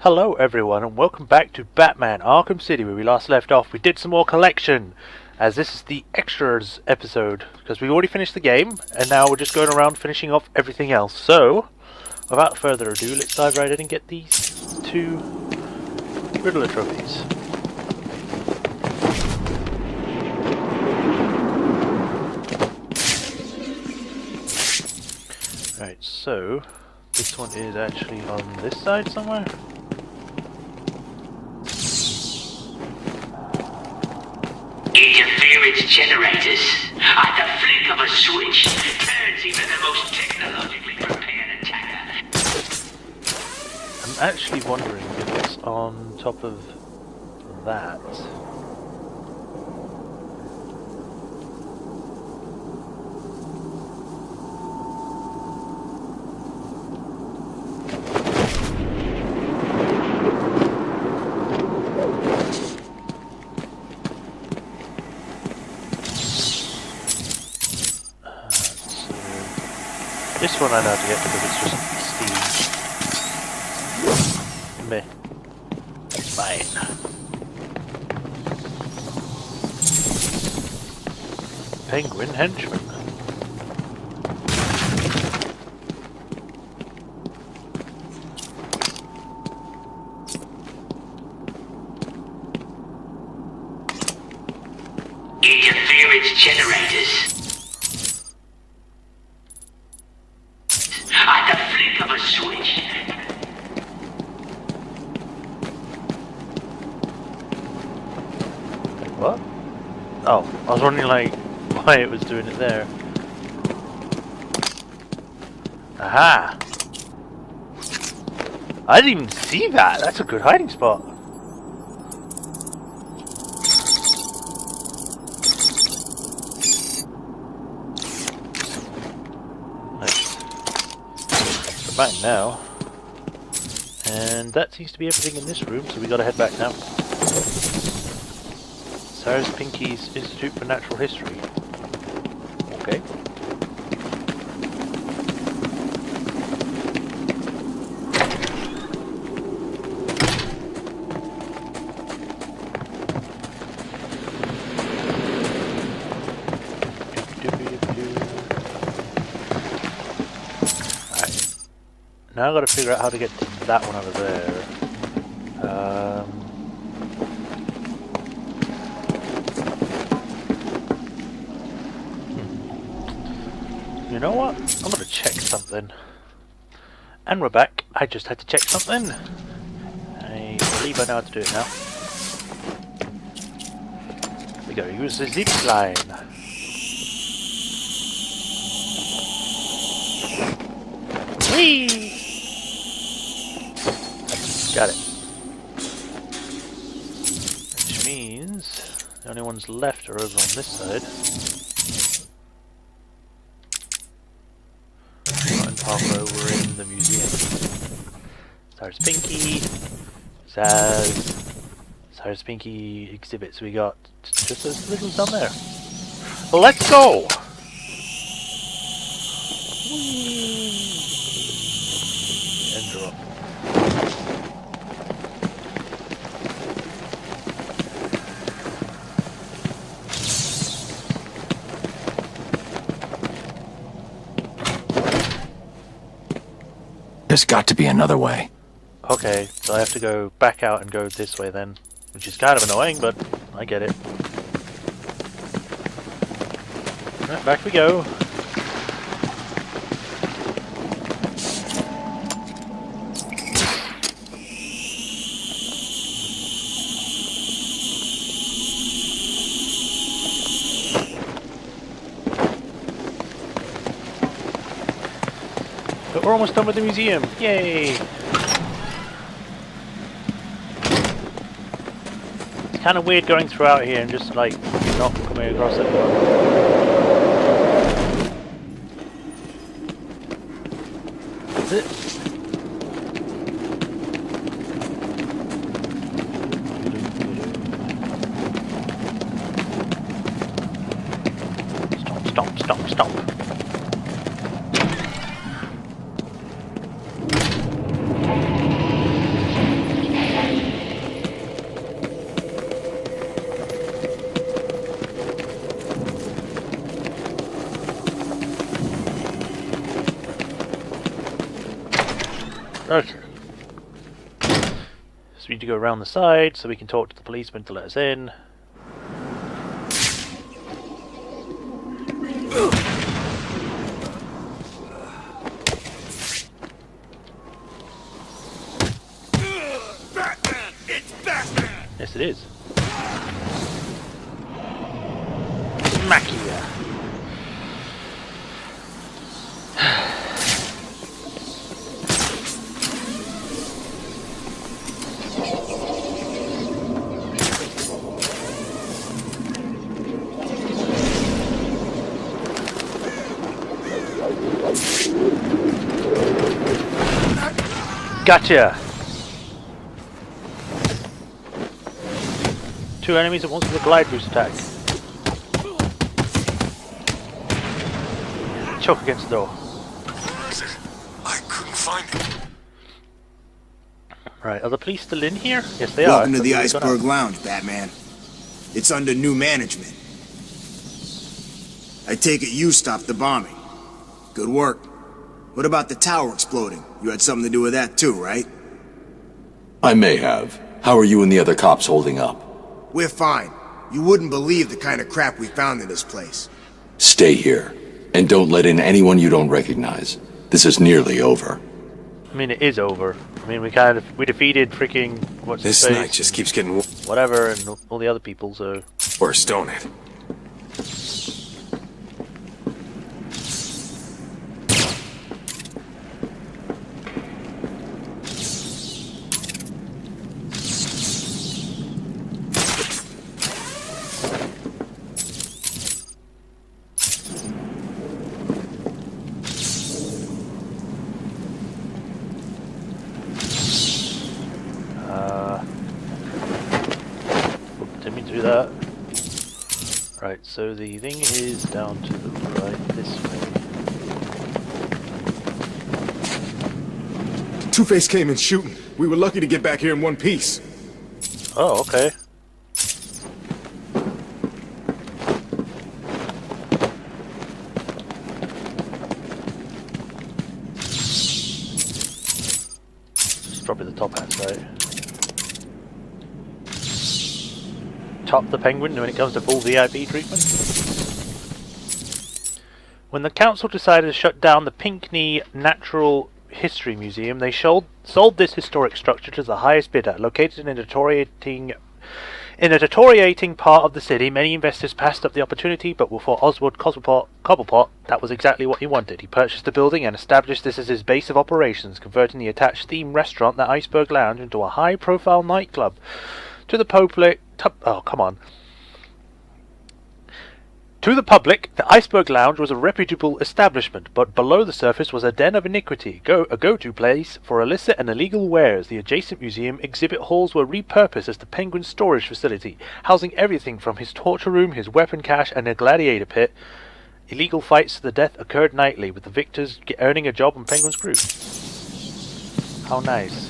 Hello everyone and welcome back to Batman Arkham City, where we last left off. We did some more collection, as this is the extras episode, because we already finished the game and now we're just going around finishing off everything else. So, without further ado, let's dive right in and get these two Riddler trophies. Right, so this one is actually on this side somewhere. Interference generators. At the flick of a switch, turns even the most technologically prepared attacker. I'm actually wondering if it's on top of that. This one I know how to get because it's just steam. Meh. It's fine. Penguin henchman. Interference generators. At the flick of a switch. What? Oh, I was wondering like why it was doing it there. Aha! I didn't even see that. That's a good hiding spot. Back now, and that seems to be everything in this room, so we gotta head back now. Cyrus Pinky's Institute for Natural History. Okay. Now I've got to figure out how to get to that one over there. You know what? I'm going to check something. And we're back. I just had to check something. I believe I know how to do it now. We gotta use the zip line. Whee! Got it. Which means the only ones left are over on this side. And Pablo, we're in the museum. Cyrus Pinky, Zaz, Cyrus Pinky exhibits. We got just those Riddles down there. Let's go! And drop. There's got to be another way. Okay, so I have to go back out and go this way then, which is kind of annoying, but I get it. Right, back we go. But we're almost done with the museum. Yay! It's kind of weird going throughout here and just like not coming across anyone. Is it? Stomp, stomp, stomp, stomp. Okay. So we need to go around the side so we can talk to the policeman to let us in. Batman! It's Batman! Yes, it is. Smack you. Gotcha! 2 enemies at once with a glide boost attack. Choke against the door. I couldn't find it. Right, are the police still in here? Yes, they Welcome are. to the Iceberg Lounge, Batman. It's under new management. I take it you stopped the bombing. Good work. What about the tower exploding? You had something to do with that too, right? I may have. How are you and the other cops holding up? We're fine. You wouldn't believe the kind of crap we found in this place. Stay here. And don't let in anyone you don't recognize. This is nearly over. I mean, it is over. I mean, we defeated freaking what's his This face, night just keeps getting whatever, and all the other people. So worse, don't it? didn't mean to do that. Right, so the thing is down to the right this way. Two-Face came in shooting. We were lucky to get back here in one piece. Oh, okay. Just drop it the top hat side. Top the Penguin when it comes to full VIP treatment. When the council decided to shut down the Pinckney Natural History Museum, they sold this historic structure to the highest bidder. Located in a deteriorating part of the city, many investors passed up the opportunity, but for Oswald Cobblepot, that was exactly what he wanted. He purchased the building and established this as his base of operations, converting the attached theme restaurant, the Iceberg Lounge, into a high-profile nightclub. To the public, To the public, the Iceberg Lounge was a reputable establishment, but below the surface was a den of iniquity, a go-to place for illicit and illegal wares. The adjacent museum exhibit halls were repurposed as the Penguin's storage facility, housing everything from his torture room, his weapon cache, and a gladiator pit. Illegal fights to the death occurred nightly, with the victors earning a job on Penguin's crew. How nice.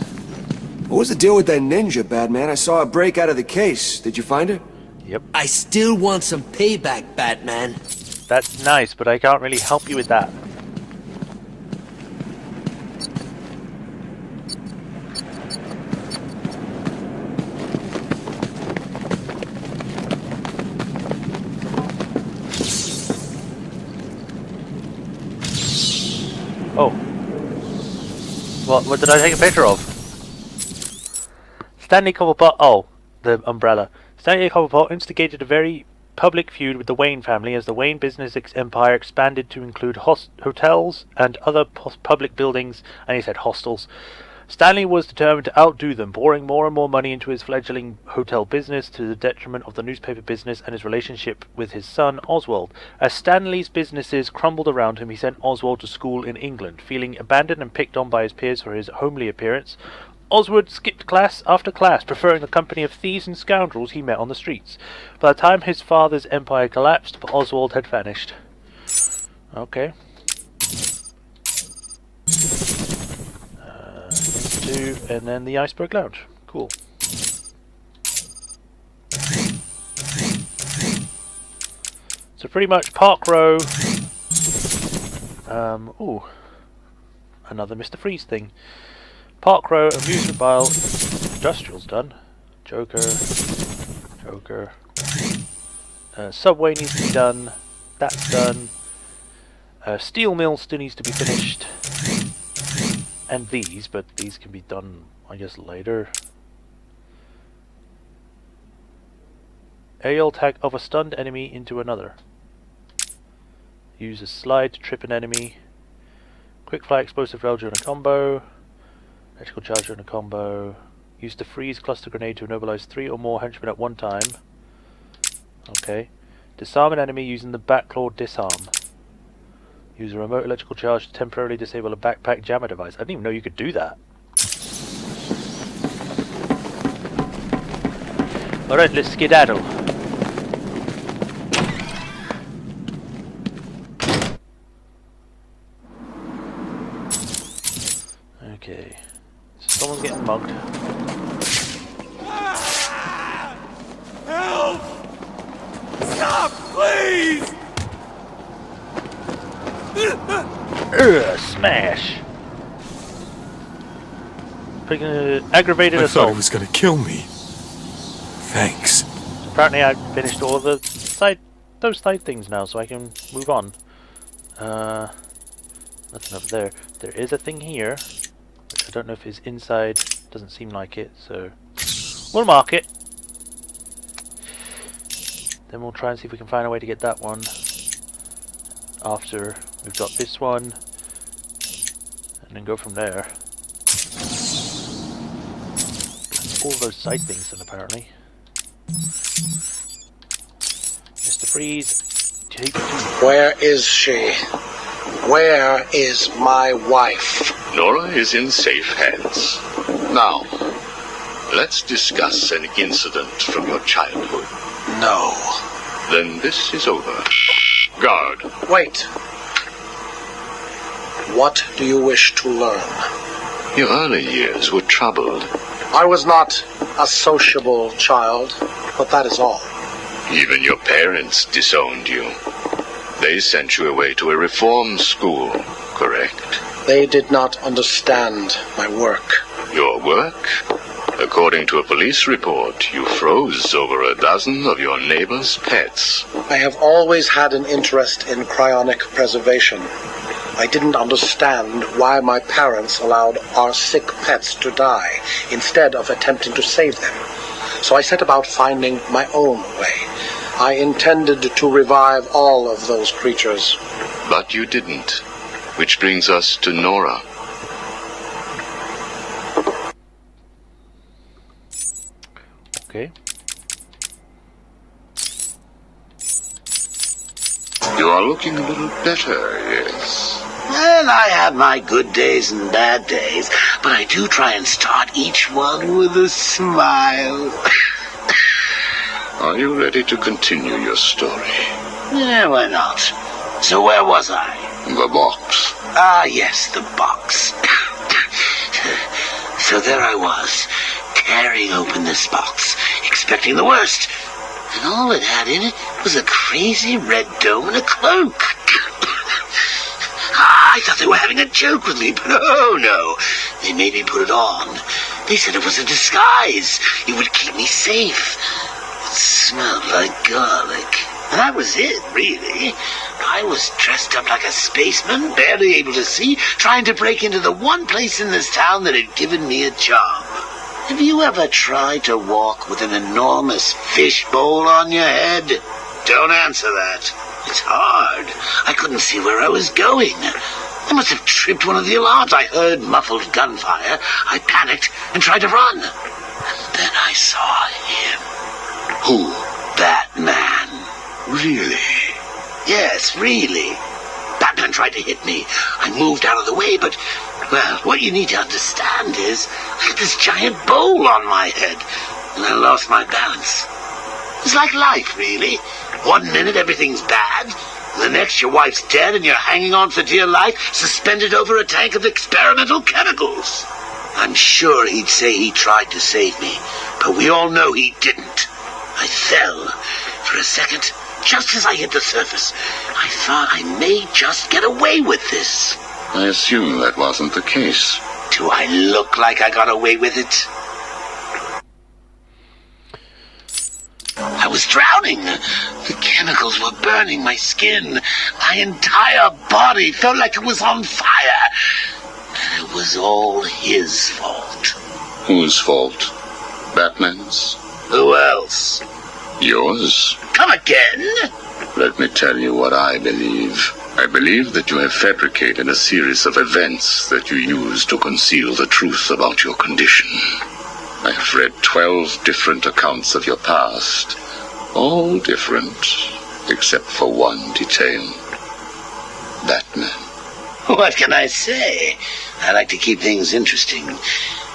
What was the deal with that ninja, Batman? I saw her break out of the case. Did you find her? Yep. I still want some payback, Batman. That's nice, but I can't really help you with that. Oh. What did I take a picture of? Stanley Cobblepot. Oh, the umbrella. Stanley Cobblepot instigated a very public feud with the Wayne family as the Wayne business empire expanded to include hotels and other public buildings, and he said hostels. Stanley was determined to outdo them, pouring more and more money into his fledgling hotel business to the detriment of the newspaper business and his relationship with his son, Oswald. As Stanley's businesses crumbled around him, he sent Oswald to school in England. Feeling abandoned and picked on by his peers for his homely appearance, Oswald skipped class after class, preferring the company of thieves and scoundrels he met on the streets. By the time his father's empire collapsed, Oswald had vanished. Okay. And then the Iceberg Lounge. Cool. So pretty much Park Row. Ooh. Another Mr. Freeze thing. Park Row, Amusement Mile, Industrial's done. Joker. Subway needs to be done. That's done. Steel Mill still needs to be finished. And these, but these can be done, I guess, later. Aerial attack of a stunned enemy into another. Use a slide to trip an enemy. Quick fire explosive rail during a combo. Electrical charge during a combo. Use the freeze cluster grenade to immobilize 3 or more henchmen at one time. Okay. Disarm an enemy using the backclaw disarm. Use a remote electrical charge to temporarily disable a backpack jammer device. I didn't even know you could do that. Alright, let's skedaddle. Okay. So someone's getting mugged. Help! Stop, please! Smash! Aggravated I assault. thought he was gonna kill me. Thanks. Apparently I finished all those side things now, so I can move on. Nothing over there. There is a thing here, which I don't know if it's inside. Doesn't seem like it, so we'll mark it. Then we'll try and see if we can find a way to get that one after we've got this one, and then go from there. All those side things then, apparently. Mr. Freeze, take 2. Where is she? Where is my wife? Nora is in safe hands. Now, let's discuss an incident from your childhood. No. Then this is over. Guard. Wait. What do you wish to learn? Your early years were troubled. I was not a sociable child, but that is all. Even your parents disowned you. They sent you away to a reform school, correct? They did not understand my work. Your work? According to a police report, you froze over a dozen of your neighbor's pets. I have always had an interest in cryonic preservation. I didn't understand why my parents allowed our sick pets to die instead of attempting to save them. So I set about finding my own way. I intended to revive all of those creatures. But you didn't. Which brings us to Nora. Okay. You are looking a little better, yes. Well, I have my good days and bad days, but I do try and start each one with a smile. Are you ready to continue your story? Yeah, why not? So where was I? The box. Ah, yes, the box. So there I was, tearing open this box, expecting the worst. And all it had in it was a crazy red dome and a cloak. I thought they were having a joke with me, but oh no. They made me put it on. They said it was a disguise. It would keep me safe. It smelled like garlic. And that was it, really. I was dressed up like a spaceman, barely able to see, trying to break into the one place in this town that had given me a job. Have you ever tried to walk with an enormous fishbowl on your head? Don't answer that. It's hard. I couldn't see where I was going. I must have tripped one of the alarms. I heard muffled gunfire. I panicked and tried to run. And then I saw him. Who? Batman. Really? Yes, really. Batman tried to hit me. I moved out of the way, but, well, what you need to understand is I had this giant bowl on my head, and I lost my balance. It's like life, really. 1 minute everything's bad, the next your wife's dead and you're hanging on for dear life, suspended over a tank of experimental chemicals. I'm sure he'd say he tried to save me, but we all know he didn't. I fell. For a second, just as I hit the surface, I thought I may just get away with this. I assume that wasn't the case. Do I look like I got away with it? I was drowning. The chemicals were burning my skin. My entire body felt like it was on fire. And it was all his fault. Whose fault? Batman's? Who else? Yours? Come again? Let me tell you what I believe. I believe that you have fabricated a series of events that you use to conceal the truth about your condition. I have read 12 different accounts of your past. All different, except for one detail. Batman. What can I say? I like to keep things interesting.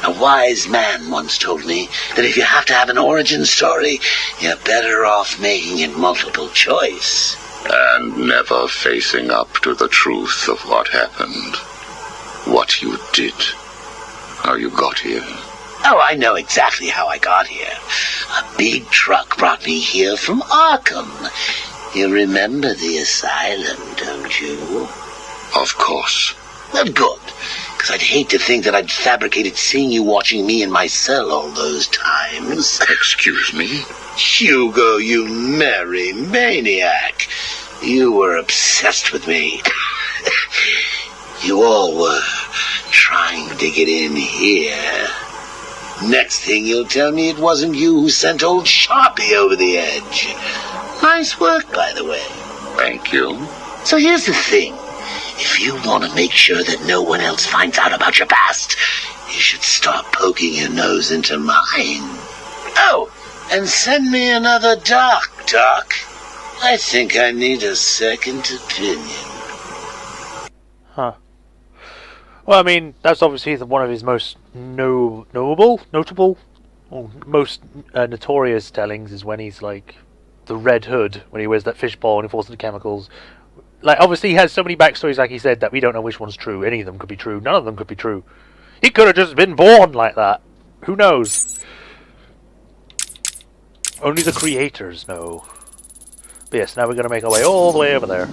A wise man once told me that if you have to have an origin story, you're better off making it multiple choice. And never facing up to the truth of what happened. What you did. How you got here. Oh, I know exactly how I got here. A big truck brought me here from Arkham. You remember the asylum, don't you? Of course. Well, good. Because I'd hate to think that I'd fabricated seeing you watching me in my cell all those times. Excuse me? Hugo, you merry maniac. You were obsessed with me. You all were trying to get in here. Next thing you'll tell me it wasn't you who sent old Sharpie over the edge. Nice work, by the way. Thank you. So here's the thing. If you want to make sure that no one else finds out about your past, you should start poking your nose into mine. Oh, and send me another doc. I think I need a second opinion. Huh. Well, I mean, that's obviously one of his most notable, or most notorious tellings is when he's like the Red Hood, when he wears that fishbowl and he falls to the chemicals. Like, obviously he has so many backstories, like he said, that we don't know which one's true. Any of them could be true. None of them could be true. He could have just been born like that. Who knows? Only the creators know. But yes, now we're going to make our way all the way over there.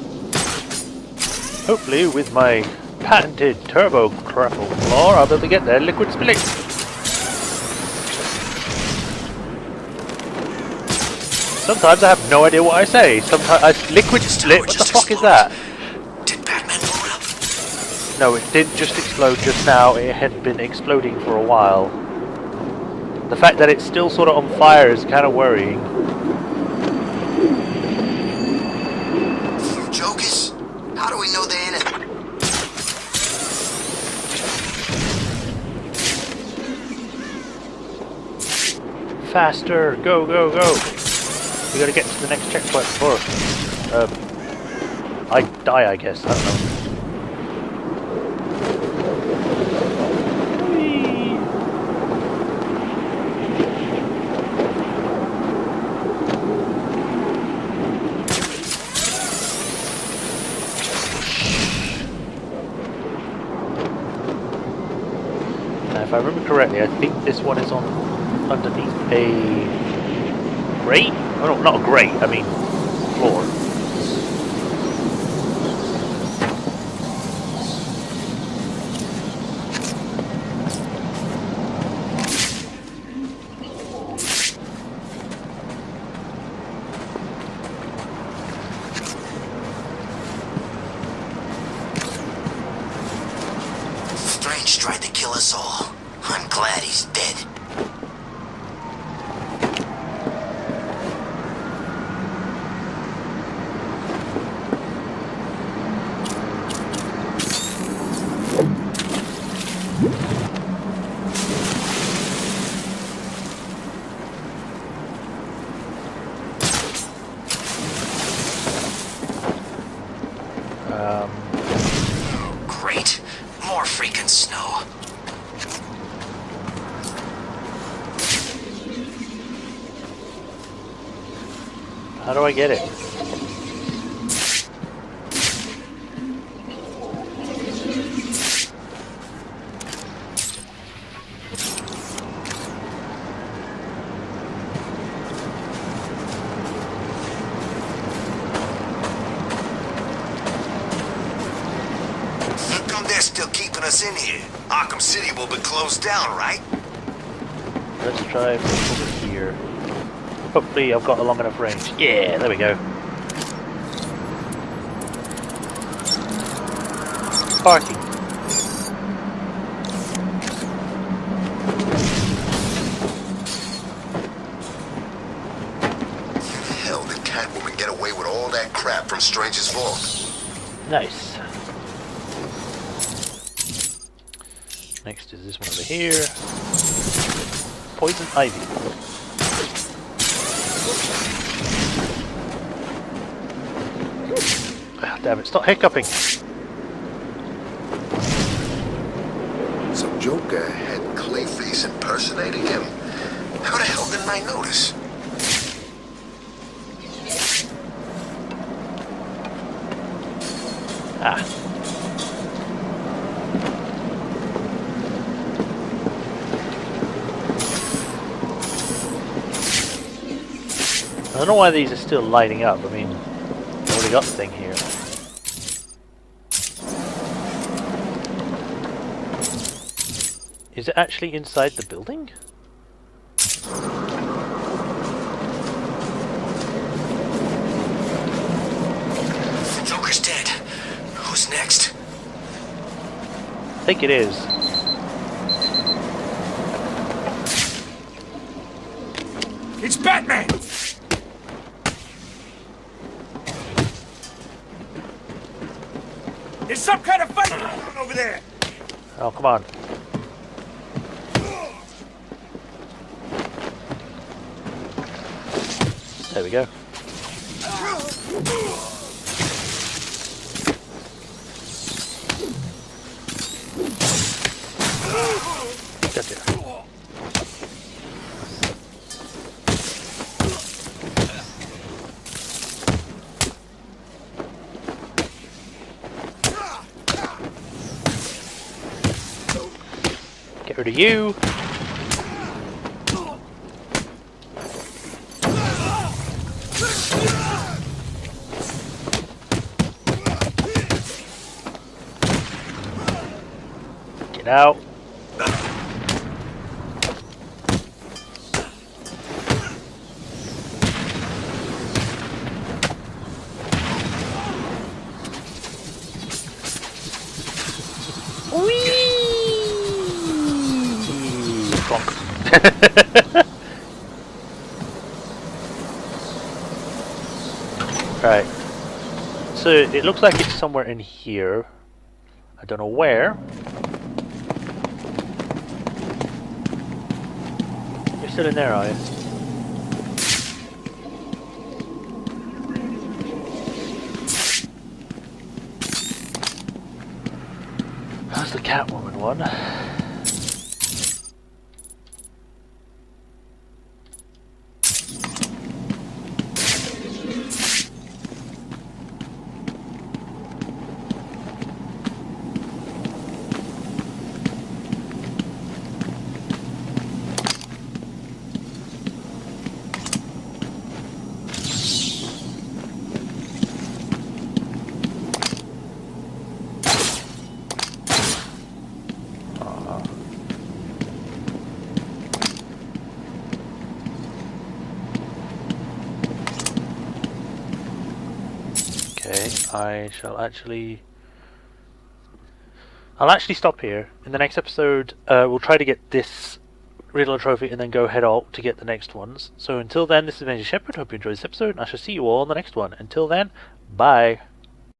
Hopefully, with my patented turbo crackle claw, I'll be able to get there liquid spilling. Sometimes I have no idea what I say. Sometimes liquid split. What the fuck is that? Did Batman blow it up? No, it didn't just explode just now. It had been exploding for a while. The fact that it's still sort of on fire is kind of worrying. Jokers? How do we know they're in it? Faster! Go, go, go! We gotta get to the next checkpoint before I die, I guess. I don't know. Whee! Now, if I remember correctly, I think this one is on underneath a grate? Oh, no, not a grate, I mean floor. Strange tried to kill us all. I'm glad he's dead. Great. More freaking snow. How do I get it? Here come this still keeping us in here. Arkham City will be closed down, right? Let's try over here. Hopefully I've got a long enough range. Yeah, there we go. Parking. Hell, did Catwoman get away with all that crap from Strange's vault? Nice. Next is this one over here. Poison ivy. Ah, damn it, stop hiccuping. Some Joker had Clayface impersonating him. How the hell didn't I notice? Ah. I don't know why these are still lighting up. I mean, I've already got the thing here. Is it actually inside the building? Joker's dead. Who's next? I think it is. It's Batman! There's some kind of fight going on over there! Oh, come on. There we go. Gotcha. Get rid of you. Get out. Right. So it looks like it's somewhere in here. I don't know where. You're still in there, are you? That's the Catwoman one. I'll actually stop here. In the next episode, we'll try to get this Riddler trophy and then go head out to get the next ones. So until then, this is Majorshepard. Hope you enjoyed this episode, and I shall see you all in the next one. Until then, bye.